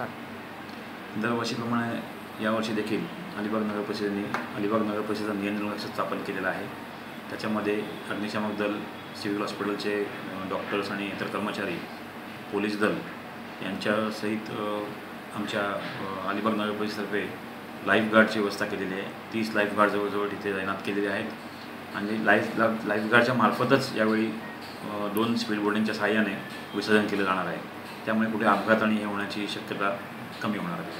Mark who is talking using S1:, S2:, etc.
S1: Start.
S2: दरवर्षीप्रमाणे यावर्षी देखील अलिबाग नगर परिषदेने अलिबाग नगर परिषदेचा नियंत्रण कक्ष स्थापन केलेला आहे. त्याच्यामध्ये अग्निशामक दल, सिव्हिल हॉस्पिटलचे डॉक्टर्स आणि इतर कर्मचारी, पोलीस दल यांच्यासहित आमच्या अलिबाग नगर परिषदेतर्फे लाईफगार्डची व्यवस्था केलेली आहे. 30 लाईफगार्ड जवळजवळ तिथे तैनात केलेले आहेत आणि लाईफगार्डच्या मार्फतच यावेळी 2 स्पीड बोटिंगच्या सहाय्याने विसर्जन केलं जाणार आहे. त्यामुळे कुठे अपघात आणि हे होण्याची शक्यता कमी होणार आहे.